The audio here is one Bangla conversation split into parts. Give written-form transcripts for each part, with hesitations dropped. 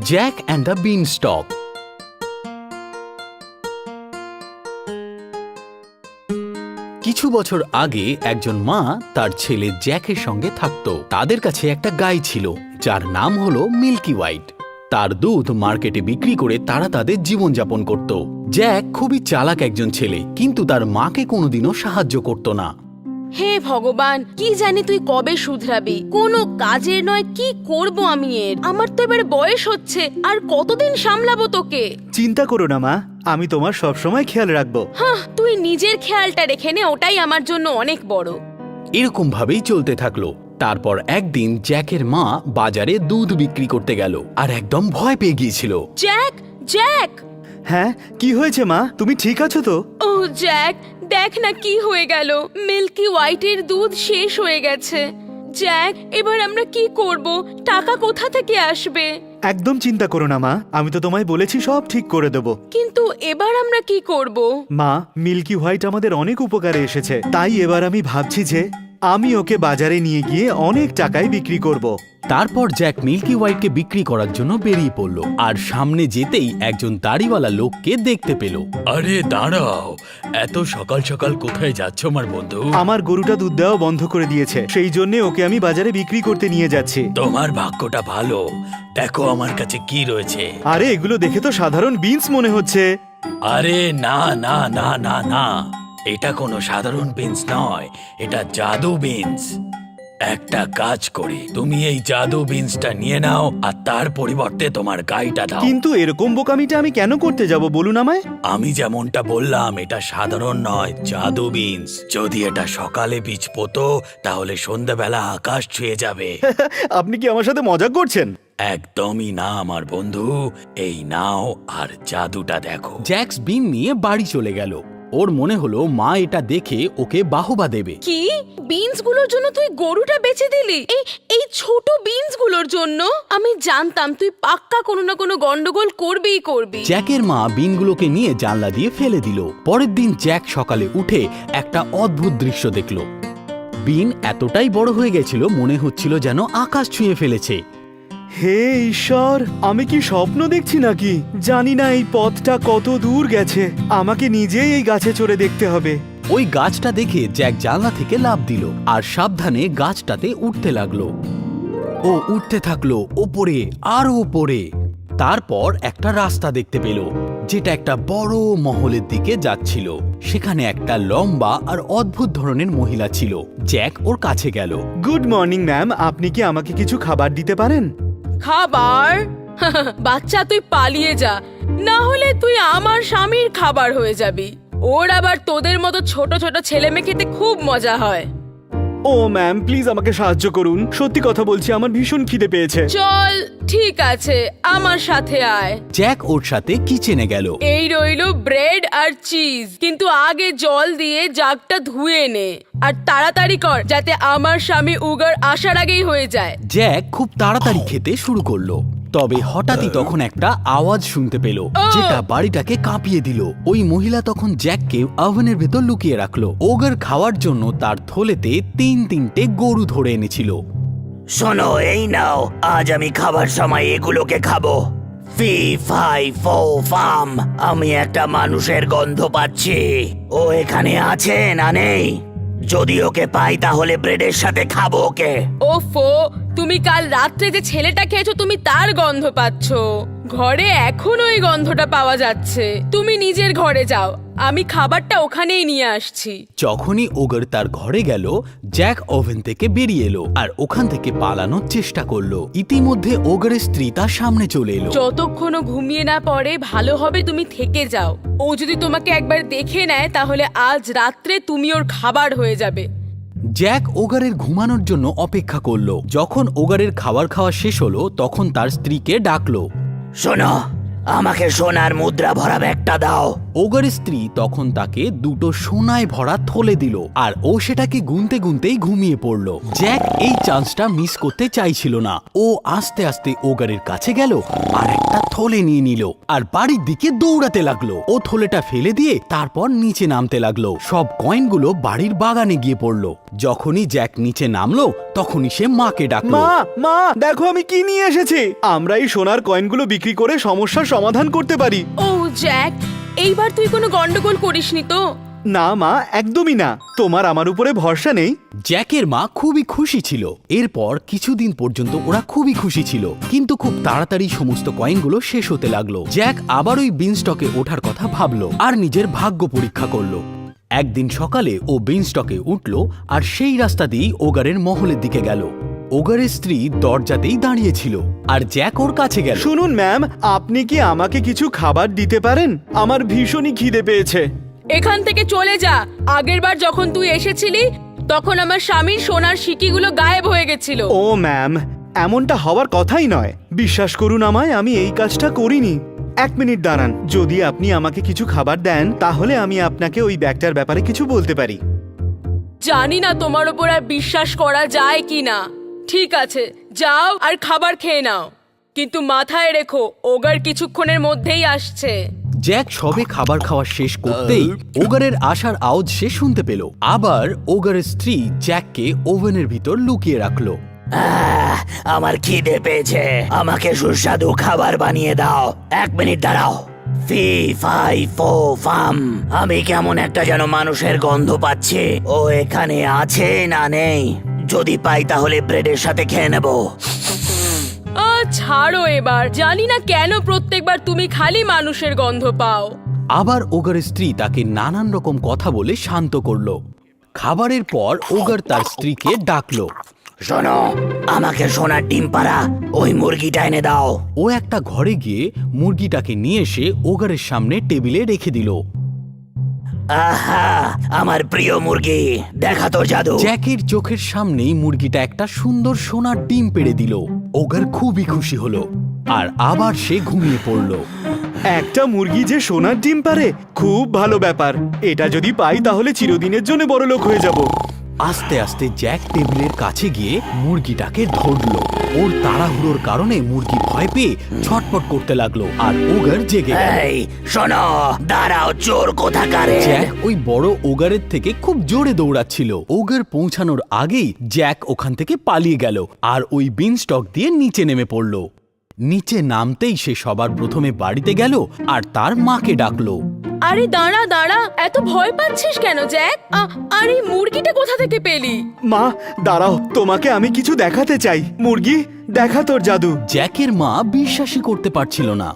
Jack and the বিনস্টক। কিছু বছর আগে একজন মা তার ছেলে জ্যাকের সঙ্গে থাকত। তাদের কাছে একটা গাই ছিল যার নাম হলো মিল্কি হোয়াইট। তার দুধ মার্কেটে বিক্রি করে তারা তাদের জীবনযাপন করত। জ্যাক খুবই চালাক একজন ছেলে, কিন্তু তার মাকে কোনোদিনও সাহায্য করত না। হে ভগবান, কি জানি তুই কবে শুধরাবি। কোনো কাজের নয়, কি করব আমি এর? আমার তো এবার বয়স হচ্ছে, আর কতদিন সামলাবো তোকে? চিন্তা করো না মা, আমি তোমার সব সময় খেয়াল রাখবো। হ্যাঁ, তুই নিজের খেয়ালটা রেখে নে, ওটাই আমার জন্য অনেক বড়। এরকম ভাবেই চলতে থাকলো। তারপর একদিন জ্যাকের মা বাজারে দুধ বিক্রি করতে গেল আর একদম ভয় পেয়ে গিয়েছিল। Jack, Jack! হ্যাঁ, কি হয়েছে মা? তুমি ঠিক আছো তো? ও জ্যাক, দেখ না কি হয়ে গেল। মিল্কি হোয়াইটের দুধ শেষ হয়ে গেছে। জ্যাক, এবার আমরা কি করব? টাকা কোথা থেকে আসবে? একদম চিন্তা করো না মা, আমি তো তোমায় বলেছি সব ঠিক করে দেবো। কিন্তু এবার আমরা কি করব? মা, মিল্কি হোয়াইট আমাদের অনেক উপকারে এসেছে, তাই এবার আমি ভাবছি যে আমি ওকে বাজারে নিয়ে গিয়ে অনেক টাকায় বিক্রি করব। তারপর জ্যাক মিল্কি হোয়াইটকে বিক্রি করার জন্য বেরিয়ে পড়ল, আর সামনে যেতেই একজন দাড়িওয়ালা লোককে দেখতে পেল। আরে দাঁড়াও, এত সকাল সকাল কোথায় যাচ্ছ আমার বন্ধু? আমার গরুটা দুধ দেওয়া বন্ধ করে দিয়েছে, সেই জন্য ওকে আমি বাজারে বিক্রি করতে নিয়ে যাচ্ছি। তোমার ভাগ্যটা ভালো, দেখো আমার কাছে কি রয়েছে। আরে এগুলো দেখে তো সাধারণ বিনস মনে হচ্ছে। আরে না না না না না, এটা কোনো সাধারণ বিনস নয়, এটা জাদু বিনস। একটা কাজ করি, তুমি এই জাদু বিনসটা নিয়ে নাও আর তার পরিবর্তে তোমার গাইটা দাও। কিন্তু এরকম বোকামিটা আমি কেন করতে যাব বলুন আমায়? আমি যেমনটা বললাম, এটা সাধারণ নয়, জাদু বিনস। যদি এটা সকালে বীজ পোতো তাহলে সন্ধ্যাবেলা আকাশ ছুঁয়ে যাবে। আপনি কি আমার সাথে মজা করছেন? একদমই না আমার বন্ধু, এই নাও আর জাদুটা দেখো। জ্যাক্স বিন নিয়ে বাড়ি চলে গেল। ওর মনে হলো মা এটা দেখে ওকে বাহবা দেবে। কি? বিনস গুলোর জন্য তুই গরুটা বেচে দিলি? এই ছোট বিনস গুলোর জন্য? আমি জানতাম তুই পাক্কা কোনো না কোনো গন্ডগোল করবিই করবি। জ্যাকের মা বিনগুলোকে নিয়ে জানলা দিয়ে ফেলে দিল। পরের দিন জ্যাক সকালে উঠে একটা অদ্ভুত দৃশ্য দেখল। বিন এতটাই বড় হয়ে গেছিল, মনে হচ্ছিল যেন আকাশ ছুঁয়ে ফেলেছে। হে ঈশ্বর, আমি কি স্বপ্ন দেখছি নাকি? জানি না এই পথটা কত দূর গেছে, আমাকে নিজেই এই গাছে চড়ে দেখতে হবে। ওই গাছটা দেখে জ্যাক জানলা থেকে লাফ দিল আর সাবধানে গাছটাতে উঠতে লাগলো। ও উঠতে থাকলো ওপরে, আরো ওপরে। তারপর একটা রাস্তা দেখতে পেল, যেটা একটা বড় মহলের দিকে যাচ্ছিল। সেখানে একটা লম্বা আর অদ্ভুত ধরনের মহিলা ছিল। জ্যাক ওর কাছে গেল। গুড মর্নিং ম্যাম, আপনি কি আমাকে কিছু খাবার দিতে পারেন? খাবার? বাচ্চা, তুই পালিয়ে যা, না হলে তুই আমার স্বামীর খাবার হয়ে যাবি। ওর আবার তোদের মতো ছোট ছোট ছেলে মেয়ে খেতে খুব মজা হয়। ও ম্যাম, প্লিজ আমাকে সাহায্য করুন, সত্যি কথা বলছি, আমার ভীষণ খিদে পেয়েছে। চল, ঠিক আছে, আমার সাথে আয়। জ্যাক ওর সাথে কিচেনে গেল। এই রইলো ব্রেড আর চিজ, কিন্তু আগে জল দিয়ে জাগটা ধুয়ে নে, আর তাড়াতাড়ি কর যাতে আমার স্বামী উগার আসার আগেই হয়ে যায়। জ্যাক খুব তাড়াতাড়ি খেতে শুরু করলো। তবে হঠাৎই তখন একটা আওয়াজ শুনতে পেল, যেটা বাড়িটাকে কাঁপিয়ে দিল। ওই মহিলা তখন জ্যাককে ওভেনের ভেতর লুকিয়ে রাখলো। ওগার খাওয়ার জন্য তার থলেতে তিনটে গরু ধরে এনেছিল। শোনো, এই নাও, আজ আমি খাবার সময় এগুলোকে খাবো। ফি ফাই ফো ফাম, আমি একটা মানুষের গন্ধ পাচ্ছি। ও এখানে আছে না নেই? যদি ওকে পাই তাহলে ব্রেডের সাথে খাবো ওকে। ওফো, তুমি কাল রাত্রে যে ছেলেটা খেয়েছো তুমি তার গন্ধ পাচ্ছো। ঘরে এখনো ওই গন্ধটা পাওয়া যাচ্ছে। তুমি নিজের ঘরে যাও, আমি খাবারটা ওখানেই নিয়ে আসছি। যখনই ওগার তার ঘরে গেল, জ্যাক ওভেন থেকে বেরিয়ে এলো আর ওখান থেকে পালানোর চেষ্টা করলো। ইতিমধ্যে ওগারের স্ত্রী তার সামনে চলে এলো। যতক্ষণও ঘুমিয়ে না পড়ে ভালো হবে তুমি থেকে যাও। ও যদি তোমাকে একবার দেখে নেয় তাহলে আজ রাত্রে তুমি ওর খাবার হয়ে যাবে। জ্যাক ওগারের ঘুমানোর জন্য অপেক্ষা করলো। যখন ওগারের খাবার খাওয়া শেষ হলো, তখন তার স্ত্রীকে ডাকলো। শোনো, আমাকে সোনার মুদ্রা ভরা ব্যাগটা দাও। ওগারের স্ত্রী তখন তাকে দুটো সোনায় ভরা থলে দিল আর ও সেটাকে গুনতে গুনতেই ঘুমিয়ে পড়ল। জ্যাক এই চান্সটা মিস করতে চাইছিল না। ও আস্তে আস্তে ওগারের কাছে গেল আর একটা থলে নিয়ে নিল আর বাড়ির দিকে দৌড়াতে লাগলো। ও থলেটা ফেলে দিয়ে তারপর নিচে নামতে লাগলো। সব কয়েনগুলো বাড়ির বাগানে গিয়ে পড়লো। যখনই জ্যাক নিচে নামলো তখনই সে মাকে ডাকলো। মা মা দেখো আমি কি নিয়ে এসেছি। আমরা এই সোনার কয়েনগুলো বিক্রি করে সমস্যার সমাধান করতে পারি। ও জ্যাক, এইবার তুই কোনো গন্ডগোল করিসনি তো? না মা, একদমই না। তোমার আমার উপরে ভরসা নেই? জ্যাকের মা খুবই খুশি ছিল। এরপর কিছুদিন পর্যন্ত ওরা খুবই খুশি ছিল, কিন্তু খুব তাড়াতাড়ি সমস্ত কয়েনগুলো শেষ হতে লাগলো। জ্যাক আবার ওই বিনস্টকে ওঠার কথা ভাবলো আর নিজের ভাগ্য পরীক্ষা করলো। একদিন সকালে ও বিনস্টকে উঠলো আর সেই রাস্তা দিয়েই ওগারের মহলের দিকে গেল। ওগারের স্ত্রী দরজাতেই দাঁড়িয়েছিল আর জ্যাক ওর কাছে গেল। শুনুন ম্যাম, আপনি কি আমাকে কিছু খাবার দিতে পারেন? আমার ভীষণই খিদে পেয়েছে। এখান থেকে চলে যা। আগেরবার যখন তুই এসেছিলি তখন আমার স্বামীর সোনার সিকিগুলো গায়েব হয়ে গেছিল। ও ম্যাম, এমনটা হওয়ার কথাই নয়। বিশ্বাস করুন আমায়, আমি এই কাজটা করিনি। 1 মিনিট দাঁড়ান, যদি আপনি আমাকে কিছু খাবার দেন তাহলে আমি আপনাকে ওই ব্যাগটার ব্যাপারে কিছু বলতে পারি। জানি না তোমার ওপর আর বিশ্বাস করা যায় কি না। ঠিক আছে, যাও আর খাবার খেয়ে নাও, কিন্তু মাথায় রেখো ওগার কিছুক্ষণের মধ্যেই আসছে। জ্যাক সবে খাবার খাওয়া শেষ করতেই ওগারের আসার আওয়াজ সে শুনতে পেল। আবার ওগারের স্ত্রী জ্যাককে ওভেনের ভিতর লুকিয়ে রাখলো। আমার খিদে পেয়েছে, আমাকে সুস্বাদু খাবার বানিয়ে দাও। 1 মিনিট দাঁড়াও। ফি ফাই ফো ফাম, আমি কেমন একটা যেন মানুষের গন্ধ পাচ্ছি। ও এখানে আছে না নেই? যদি পাই তাহলে ব্রেডের সাথে খেয়ে নেব। ছাড়ো এবার। জানি না কেন প্রত্যেকবার তুমি খালি মানুষের গন্ধ পাও। আবার ওগারের স্ত্রী তাকে নানান রকম কথা বলে শান্ত করলো। খাবারের পর ওগার তার স্ত্রীকে ডাকলো। শোনো, আমাকে সোনার ডিম পাড়া ওই মুরগিটা এনে দাও। ও একটা ঘরে গিয়ে মুরগিটাকে নিয়ে এসে ওগারের সামনে টেবিলে রেখে দিল। আহা, আমার প্রিয় মুরগি, দেখা তোর জাদু। জ্যাকের চোখের সামনেই মুরগিটা একটা সুন্দর সোনার ডিম পেড়ে দিল। ওগার খুবই খুশি হলো আর আবার সে ঘুমিয়ে পড়ল। একটা মুরগি যে সোনার ডিম পারে, খুব ভালো ব্যাপার। এটা যদি পাই তাহলে চিরদিনের জন্য বড়লোক হয়ে যাব। আস্তে আস্তে জ্যাক টেবিলের কাছে গিয়ে মুরগিটাকে ধরলো। ওর তাড়াহুড়োর কারণে মুরগি ভয় পেয়ে ছটপট করতে লাগলো আর ওগার জেগে গেল। এই শোনো, দাঁড়াও চোর কোথাকারে। জ্যাক ওই বড় ওগারের থেকে খুব জোরে দৌড়াচ্ছিল। ওগার পৌঁছানোর আগেই জ্যাক ওখান থেকে পালিয়ে গেল আর ওই বিনস্টক দিয়ে নিচে নেমে পড়ল। নিচে নামতেই সে সবার প্রথমে বাড়িতে গেল আর তার মাকে ডাকলো। আরে দাঁড়া দাঁড়া, এত ভয় পাচ্ছিস কেন জ্যাক? আরে মুরগিটা কোথা থেকে পেলি? মা দাঁড়াও, তোমাকে আমি কিছু দেখাতে চাই। মুরগি, দেখা তোর জাদু। জ্যাকের মা বিশ্বাসই করতে পারছিল না।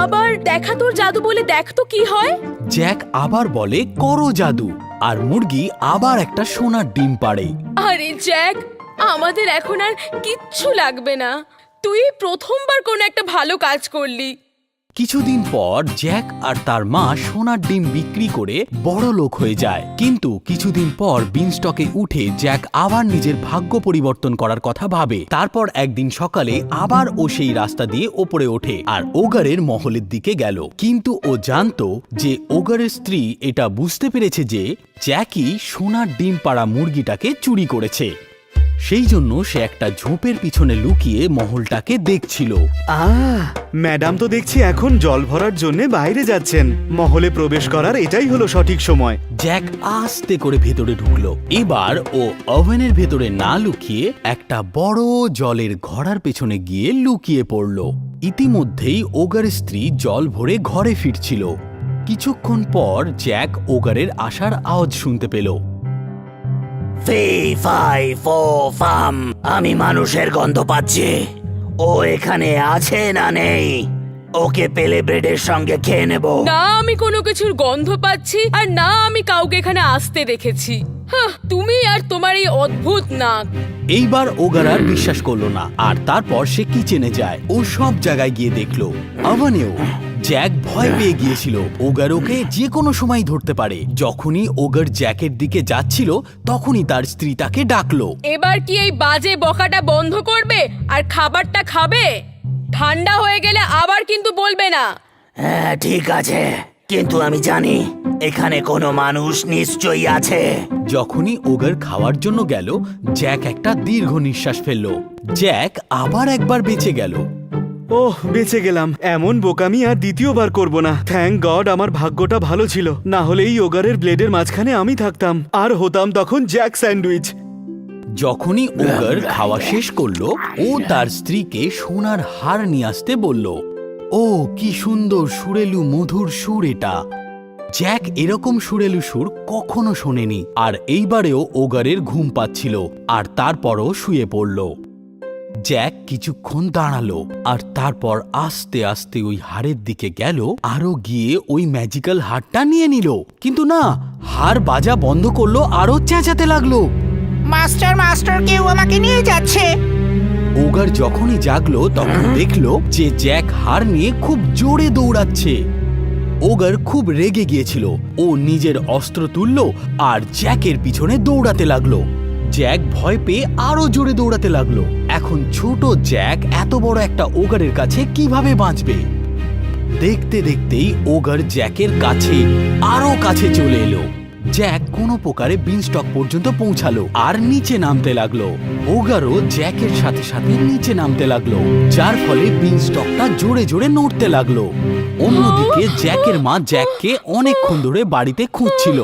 আবার দেখা তোর জাদু বলে দেখ তো কি হয়। জ্যাক আবার বলে করো জাদু, আর মুরগি আবার একটা সোনার ডিম পাড়ে। আরে জ্যাক, আমাদের এখন আর কিচ্ছু লাগবে না। তুই প্রথমবার কোনো একটা ভালো কাজ করলি। কিছুদিন পর জ্যাক আর তার মা সোনার ডিম বিক্রি করে বড় লোক হয়ে যায়। কিন্তু কিছুদিন পর বিনস্টকে উঠে জ্যাক আবার নিজের ভাগ্য পরিবর্তন করার কথা ভাবে। তারপর একদিন সকালে আবার ও সেই রাস্তা দিয়ে ওপরে ওঠে আর ওগারের মহলের দিকে গেল। কিন্তু ও জানতো যে ওগারের স্ত্রী এটা বুঝতে পেরেছে যে জ্যাকই সোনার ডিম পাড়া মুরগিটাকে চুরি করেছে। সেই জন্য সে একটা ঝোপের পিছনে লুকিয়ে মহলটাকে দেখছিল। ম্যাডাম তো দেখছি এখন জল ভরার জন্য বাইরে যাচ্ছেন। মহলে প্রবেশ করার এটাই হলো সঠিক সময়। জ্যাক আস্তে করে ভেতরে ঢুকলো। এবার ও ওভেনের ভেতরে না লুকিয়ে একটা বড় জলের ঘড়ার পেছনে গিয়ে লুকিয়ে পড়ল। ইতিমধ্যেই ওগার স্ত্রী জল ভরে ঘরে ফিরছিল। কিছুক্ষণ পর জ্যাক ওগারের আসার আওয়াজ শুনতে পেল। ফি ফাই ফো ফাম, আমি মানুষের গন্ধ পাচ্ছি। ও এখানে আছে না নেই? ওকে পেলে ব্রেডের সঙ্গে খেয়ে নেব। না আমি কোনো কিছুর গন্ধ পাচ্ছি, আর না আমি কাউকে এখানে আসতে দেখেছি। তুমি আর তোমার এই অদ্ভুত নাক। এইবার ওগার আর বিশ্বাস করলো না আর তারপর সে কিচেনে যায়। ও সব জায়গায় গিয়ে দেখলো ওভেনেও। জ্যাক ভয় পেয়ে গিয়েছিল ওগার ওকে যে কোনো সময় ধরতে পারে। যখনই ওগার জ্যাকের দিকে যাচ্ছিল তখনই তার স্ত্রী তাকে ডাকলো। এবার কি এই বাজে বকাটা বন্ধ করবে আর খাবারটা খাবে? ঠান্ডা হয়ে গেলে আবার কিন্তু বলবে না। হ্যাঁ ঠিক আছে, কিন্তু আমি জানি এখানে কোনো মানুষ নিশ্চয়ই আছে। যখনই ওগার খাওয়ার জন্য গেল, জ্যাক একটা দীর্ঘ নিঃশ্বাস ফেলল। জ্যাক আবার একবার বেঁচে গেল। ওহ, বেঁচে গেলাম। এমন বোকামি আর দ্বিতীয়বার করব না। থ্যাংক গড আমার ভাগ্যটা ভালো ছিল, না হলে এই ওগারের ব্লেডের মাঝখানে আমি থাকতাম আর হতাম তখন জ্যাক স্যান্ডউইচ। যখনই ওগার খাওয়া শেষ করলো, ও তার স্ত্রীকে সোনার হার নিয়ে আসতে বলল। ও কি সুন্দর সুরেলু মধুর সুর এটা! জ্যাক এরকম সুরেলু সুর কখনো শোনেনি। আর এইবারেও ওগারের ঘুম পাচ্ছিল, আর তারপরও শুয়ে পড়ল। জ্যাক কিছুক্ষণ দাঁড়ালো, আর তারপর আস্তে আস্তে ওই হাড়ের দিকে গেল, আরো গিয়ে ওই ম্যাজিক্যাল হারটা নিয়ে নিল। কিন্তু না, হার বাজা বন্ধ করলো, আরো চেঁচাতে লাগলো। মাস্টার মাস্টার, কেউ আমাকে নিয়ে যাচ্ছে। ওগার যখনই জাগলো তখন দেখলো যে জ্যাক হার নিয়ে খুব জোরে দৌড়াচ্ছে। ওগার খুব রেগে গিয়েছিল। ও নিজের অস্ত্র তুললো আর জ্যাকের পিছনে দৌড়াতে লাগলো। জ্যাক ভয় পেয়ে আরো জোরে দৌড়াতে লাগলো। এখন ছোট জ্যাক এত বড় একটা ওগারের কাছে কিভাবে বাঁচবে? দেখতে দেখতেই ওগার জ্যাকের কাছে আরো কাছে চলে এলো। জ্যাক কোনো প্রকারে বিনস্টক পর্যন্ত পৌঁছালো আর নিচে নামতে লাগলো। ওগারও জ্যাকের সাথে সাথে নিচে নামতে লাগলো, যার ফলে বিনস্টকটা জোরে জোরে নড়তে লাগলো। অন্যদিকে জ্যাকের মা জ্যাককে অনেকক্ষণ ধরে বাড়িতে খুঁজছিল।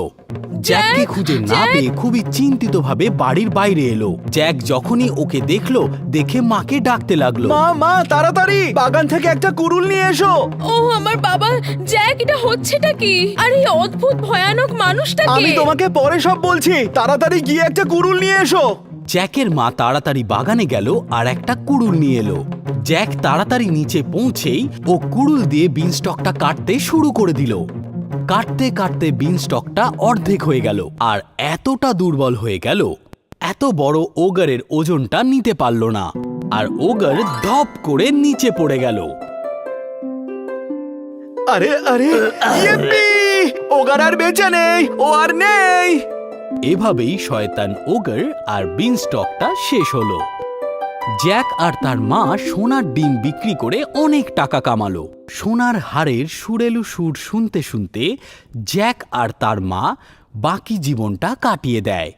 জ্যাককে খুঁজে না পেয়ে খুবই চিন্তিতভাবে বাড়ির বাইরে এলো। জ্যাক যখনই ওকে দেখলো, দেখে মাকে ডাকতে লাগলো। মা মা, তাড়াতাড়ি বাগান থেকে একটা কুড়ুল নিয়ে এসো। ও আমার বাবা, জ্যাক, এটা হচ্ছেটা কি? আর এই অদ্ভুত ভয়ানক মানুষটা আমি কে? তোমাকে পরে সব বলছি, তাড়াতাড়ি গিয়ে একটা কুড়ুল নিয়ে এসো। জ্যাকের মা তাড়াতাড়ি বাগানে গেল আর একটা কুড়ুল নিয়ে এলো। জ্যাক তাড়াতাড়ি নিচে পৌঁছেই ও কুড়ুল দিয়ে বিনস্টকটা কাটতে শুরু করে দিল। কাটতে কাটতে বিনস্টকটা অর্ধেক হয়ে গেল আর এতটা দুর্বল হয়ে গেল, এত বড় ওগারের ওজনটা নিতে পারল না, আর ওগার ধপ করে নিচে পড়ে গেল। আরে আরে, ইয়েপ্পি! ওগার আর বেঁচে নেই, ও আর নেই। এভাবেই শয়তান ওগার আর বিনস্টকটা শেষ হলো। জ্যাক আর তার মা সোনার ডিম বিক্রি করে অনেক টাকা কামালো। সোনার হাড়ের সুরেলু সুর শুনতে শুনতে জ্যাক আর তার মা বাকি জীবনটা কাটিয়ে দেয়।